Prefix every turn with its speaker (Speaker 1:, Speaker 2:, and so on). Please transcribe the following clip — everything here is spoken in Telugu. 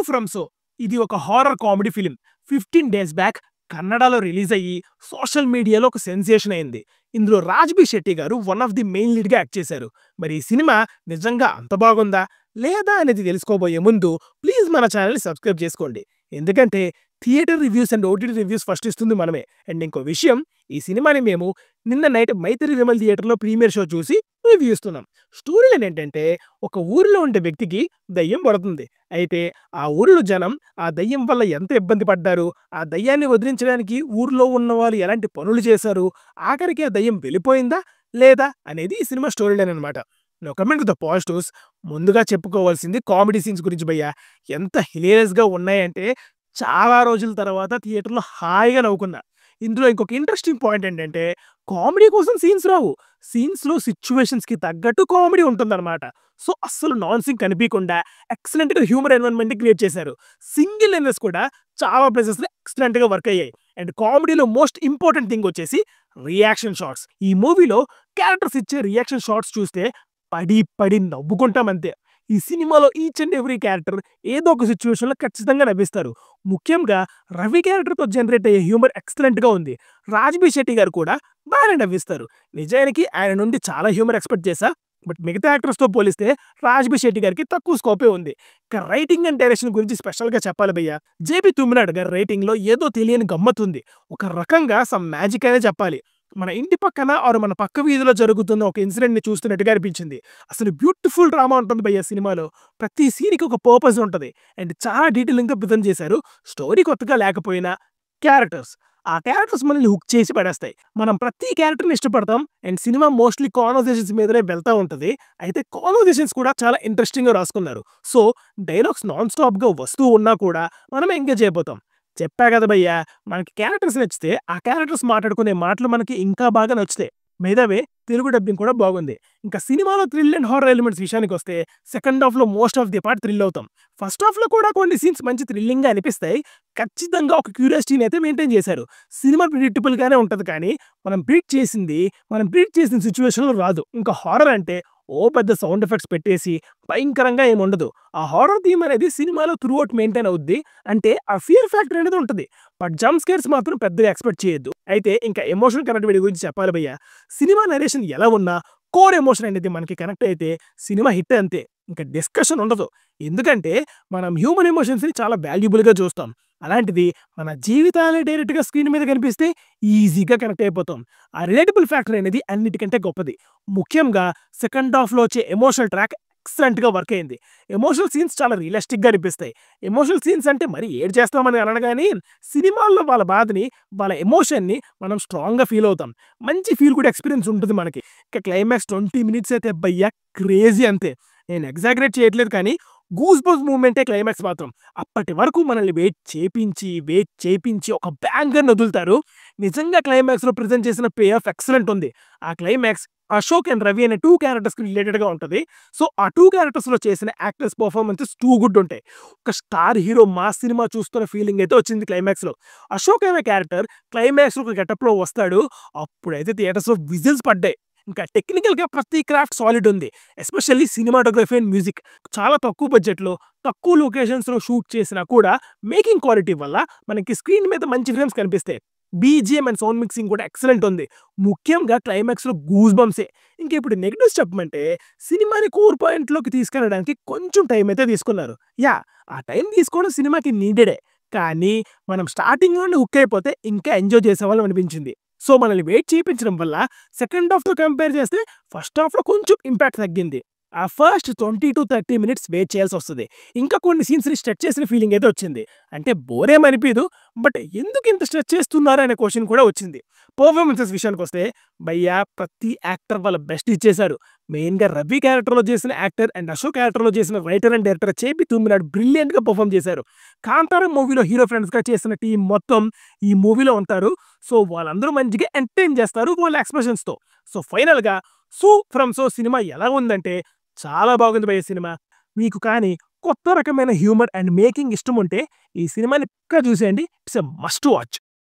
Speaker 1: ఫ్రమ్ సో ఇది ఒక horror comedy film 15 days back కన్నడలో రిలీజ్ అయ్యి సోషల్ మీడియాలో ఒక సెన్సేషన్ అయింది. ఇందులో రాజ్బీ శెట్టి గారు one of the main lead గా యాక్ట్ చేశారు. మరి ఈ సినిమా నిజంగా అంత బాగుందా లేదా అనేది తెలుసుకోబోయే ముందు ప్లీజ్ మన ఛానల్ సబ్స్క్రైబ్ చేసుకోండి. ఎందుకంటే theatre reviews and OTT reviews first ఇస్తుంది మనమే. అండ్ ఇంకో విషయం, ఈ సినిమాని మేము నిన్న నైట్ మైత్రి విమల్ థియేటర్లో ప్రీమియర్ షో చూసి రివ్యూ ఇస్తున్నాం. స్టోరీ లైన్ ఏంటంటే, ఒక ఊరిలో ఉండే వ్యక్తికి దయ్యం పడుతుంది. అయితే ఆ ఊరిలో జనం ఆ దయ్యం వల్ల ఎంత ఇబ్బంది పడ్డారు, ఆ దయ్యాన్ని వదిలించడానికి ఊరిలో ఉన్న వాళ్ళు ఎలాంటి పనులు చేశారు, ఆఖరికి ఆ దయ్యం వెళ్ళిపోయిందా లేదా అనేది ఈ సినిమా స్టోరీ లైన్ అనమాట. No coming to the positives, ముందుగా చెప్పుకోవాల్సింది కామెడీ సీన్స్ గురించి భయ్యా. ఎంత హిలేరియస్గా ఉన్నాయంటే చాలా రోజుల తర్వాత థియేటర్లో హాయిగా నవ్వుకున్నా. ఇందులో ఇంకొక ఇంట్రెస్టింగ్ పాయింట్ ఏంటంటే, కామెడీ కోసం సీన్స్ రావు, సీన్స్లో సిచ్యువేషన్స్కి తగ్గట్టు కామెడీ ఉంటుందన్నమాట. సో అస్సలు నాన్ సింక్ కనిపించకుండా ఎక్సలెంట్గా హ్యూమర్ ఎన్వైరన్మెంట్ క్రియేట్ చేశారు. సింగిల్ లైనర్స్ కూడా చాలా ప్లేసెస్లో ఎక్సలెంట్గా వర్క్ అయ్యాయి. అండ్ కామెడీలో మోస్ట్ ఇంపార్టెంట్ థింగ్ వచ్చేసి రియాక్షన్ షాట్స్. ఈ మూవీలో క్యారెక్టర్స్ ఇచ్చే రియాక్షన్ షాట్స్ చూస్తే పడి పడి నవ్వుకుంటాం అంతే. ఈ సినిమాలో ఈచ్ అండ్ ఎవ్రీ క్యారెక్టర్ ఏదో ఒక సిచ్యువేషన్లో ఖచ్చితంగా నవ్విస్తారు. ముఖ్యంగా రవి క్యారెక్టర్తో జనరేట్ అయ్యే హ్యూమర్ ఎక్సలెంట్గా ఉంది. రాజ్బీ శెట్టి గారు కూడా బాగానే నవ్విస్తారు. నిజానికి ఆయన నుండి చాలా హ్యూమర్ ఎక్స్పెక్ట్ చేశా, బట్ మిగతా యాక్టర్స్తో పోలిస్తే రాజ్బీ శెట్టి గారికి తక్కువ స్కోపే ఉంది. ఇక రైటింగ్ అండ్ డైరెక్షన్ గురించి స్పెషల్గా చెప్పాలి భయ్య. జేపీ తుమ్మినాడు గారి రైటింగ్లో ఏదో తెలియని గమ్మత్తుంది. ఒక రకంగా సమ్ మ్యాజిక్ అనే చెప్పాలి. మన ఇంటి పక్కన ఆరు మన పక్క వీధిలో జరుగుతున్న ఒక ఇన్సిడెంట్ని చూస్తున్నట్టుగా అనిపించింది. అసలు బ్యూటిఫుల్ డ్రామా ఉంటుంది భయ్య సినిమాలో. ప్రతి సీన్కి ఒక పర్పస్ ఉంటుంది అండ్ చాలా డీటెయిలింగ్గా ప్రెజెంట్ చేశారు. స్టోరీ కొత్తగా లేకపోయినా ఆ క్యారెక్టర్స్ మనల్ని హుక్ చేసి పడేస్తాయి. మనం ప్రతి క్యారెక్టర్ని ఇష్టపడతాం అండ్ సినిమా మోస్ట్లీ కాన్వర్సేషన్స్ మీదనే వెళ్తూ ఉంటుంది. అయితే కాన్వర్సేషన్స్ కూడా చాలా ఇంట్రెస్టింగ్గా రాసుకున్నారు. సో డైలాగ్స్ నాన్ స్టాప్గా వస్తూ ఉన్నా కూడా మనం ఎంగేజ్ అయిపోతాం. చెప్పా కదా భయ్యా, మనకి క్యారెక్టర్స్ నచ్చితే ఆ క్యారెక్టర్స్ మాట్లాడుకునే మాటలు మనకి ఇంకా బాగా నచ్చుతాయి. మేధావే తెలుగు డబ్బింగ్ కూడా బాగుంది. ఇంకా సినిమాలో థ్రిల్ అండ్ హారర్ ఎలిమెంట్స్ విషయానికి వస్తే సెకండ్ హాఫ్లో most of the part thrill అవుతాం. ఫస్ట్ హాఫ్లో కూడా కొన్ని సీన్స్ మంచి థ్రిల్లింగ్గా అనిపిస్తాయి. ఖచ్చితంగా ఒక క్యూరియాసిటీని అయితే మెయింటైన్ చేశారు. సినిమా ప్రిడిక్టబుల్గానే ఉంటుంది, కానీ మనం ప్రీట్ చేసిన సిచ్యువేషన్లో రాదు. ఇంకా హారర్ అంటే పెద్ద సౌండ్ ఎఫెక్ట్స్ పెట్టేసి భయంకరంగా ఏముండదు. ఆ హారర్ థీమ్ అనేది సినిమాలో త్రూ అవుట్ మెయింటైన్ అవుద్ది. అంటే ఆ ఫియర్ ఫ్యాక్టర్ అనేది ఉంటుంది, బట్ జంప్ స్కేర్స్ మాత్రం పెద్దగా ఎక్స్పెక్ట్ చేయొద్దు. అయితే ఇంకా ఎమోషనల్ కనెక్టివిటీ గురించి చెప్పాలి భయ్య. సినిమా నరేషన్ ఎలా ఉన్నా కోర్ ఎమోషన్ అనేది మనకి కనెక్ట్ అయితే సినిమా హిట్ అంతే, ఇంకా డిస్కషన్ ఉండదు. ఎందుకంటే మనం హ్యూమన్ ఎమోషన్స్ని చాలా వాల్యుబుల్గా చూస్తాం. అలాంటిది మన జీవితాలే డైరెక్ట్గా స్క్రీన్ మీద కనిపిస్తే ఈజీగా కనెక్ట్ అయిపోతాం. ఆ రిలేటబుల్ ఫ్యాక్టర్ అనేది అన్నిటికంటే గొప్పది. ముఖ్యంగా సెకండ్ హాఫ్లో వచ్చే ఎమోషనల్ ట్రాక్ ఎక్సలెంట్గా వర్క్ అయింది. ఎమోషనల్ సీన్స్ చాలా రియలిస్టిక్గా అనిపిస్తాయి. ఎమోషనల్ సీన్స్ అంటే మరి ఏడ్ చేస్తామని అనను, కానీ సినిమాల్లో వాళ్ళ బాధని, వాళ్ళ ఎమోషన్ని మనం స్ట్రాంగ్గా ఫీల్ అవుతాం. మంచి ఫీల్ గుడ్ ఎక్స్పీరియన్స్ ఉంటుంది మనకి. ఇక క్లైమాక్స్ 20 మినిట్స్ అయితే భయ్యా క్రేజీ అంతే. నేను ఎగ్జాగరేట్ చేయట్లేదు, కానీ గూస్ బంప్స్ మూమెంటే క్లైమాక్స్ మాత్రం. అప్పటి వరకు మనల్ని వెయిట్ చేపించి ఒక బ్యాంగర్ని వదులుతారు. నిజంగా క్లైమాక్స్లో ప్రజెంట్ చేసిన పే ఆఫ్ ఎక్సలెంట్ ఉంది. ఆ క్లైమాక్స్ అశోక్ అండ్ రవి అనే 2 క్యారెక్టర్స్కి రిలేటెడ్గా ఉంటుంది. సో ఆ 2 క్యారెక్టర్స్లో చేసిన యాక్టర్స్ పర్ఫార్మెన్సెస్ టూ గుడ్ ఉంటాయి. ఒక స్టార్ హీరో మాస్ సినిమా చూస్తున్న ఫీలింగ్ అయితే వచ్చింది క్లైమాక్స్లో. అశోక్ అనే క్యారెక్టర్ క్లైమాక్స్లో ఒక గెటప్లో వస్తాడు. అప్పుడైతే థియేటర్స్లో విజిల్స్ పడ్డాయి. ఇంకా టెక్నికల్గా ప్రతి క్రాఫ్ట్ సాలిడ్ ఉంది. ఎస్పెషల్లీ సినిమాటోగ్రఫీ అండ్ మ్యూజిక్ చాలా తక్కువ బడ్జెట్లో తక్కువ లొకేషన్స్లో షూట్ చేసినా కూడా మేకింగ్ క్వాలిటీ వల్ల మనకి స్క్రీన్ మీద మంచి ఫ్రేమ్స్ కనిపిస్తాయి. బీజిఎం అండ్ సౌండ్ మిక్సింగ్ కూడా ఎక్సలెంట్ ఉంది. ముఖ్యంగా క్లైమాక్స్లో గూస్ బంప్సే. ఇంకా ఇప్పుడు నెగిటివ్స్ చెప్పమంటే, సినిమాని కోర్ పాయింట్లోకి తీసుకెళ్ళడానికి కొంచెం టైం అయితే తీసుకున్నారు. ఆ టైం తీసుకోవడం సినిమాకి నీడెడే, కానీ మనం స్టార్టింగ్లోనే హుక్ అయిపోతే ఇంకా ఎంజాయ్ చేసేవాళ్ళం అనిపించింది. సో మనల్ని వెయిట్ చేయించడం వల్ల సెకండ్ హాఫ్తో కంపేర్ చేస్తే ఫస్ట్ హాఫ్లో కొంచెం ఇంపాక్ట్ తగ్గింది. ఆ ఫస్ట్ 20 to 30 మినిట్స్ వెయిట్ చేయాల్సి వస్తుంది. ఇంకా కొన్ని సీన్స్ని స్ట్రెచ్ చేసిన ఫీలింగ్ అయితే వచ్చింది. అంటే బోరేమనిపించదు, బట్ ఎందుకు ఇంత స్ట్రెచ్ చేస్తున్నారు అనే క్వశ్చన్ కూడా వచ్చింది. పర్ఫార్మెన్సెస్ విషయానికి వస్తే భయ్యా ప్రతి యాక్టర్ వాళ్ళ బెస్ట్ ఇచ్చేశారు. మెయిన్గా రవి క్యారెక్టర్లో చేసిన యాక్టర్ అండ్ అశోక్ క్యారెక్టర్లో చేసిన writer and director JP Thumminad బ్రిలియంట్గా పర్ఫామ్ చేశారు. కాంతారా మూవీలో హీరో ఫ్రెండ్స్గా చేసిన టీం మొత్తం ఈ మూవీలో ఉంటారు. సో వాళ్ళందరూ మంచిగా ఎంటర్టైన్ చేస్తారు వాళ్ళ ఎక్స్ప్రెషన్స్తో. సో ఫైనల్గా ఫ్రమ్ సో సినిమా ఎలా ఉందంటే చాలా బాగుంది భయ్య సినిమా. మీకు కానీ కొత్త రకమైన హ్యూమర్ అండ్ మేకింగ్ ఇష్టం ఉంటే ఈ సినిమాని పక్కా చూసేయండి. It's a must watch.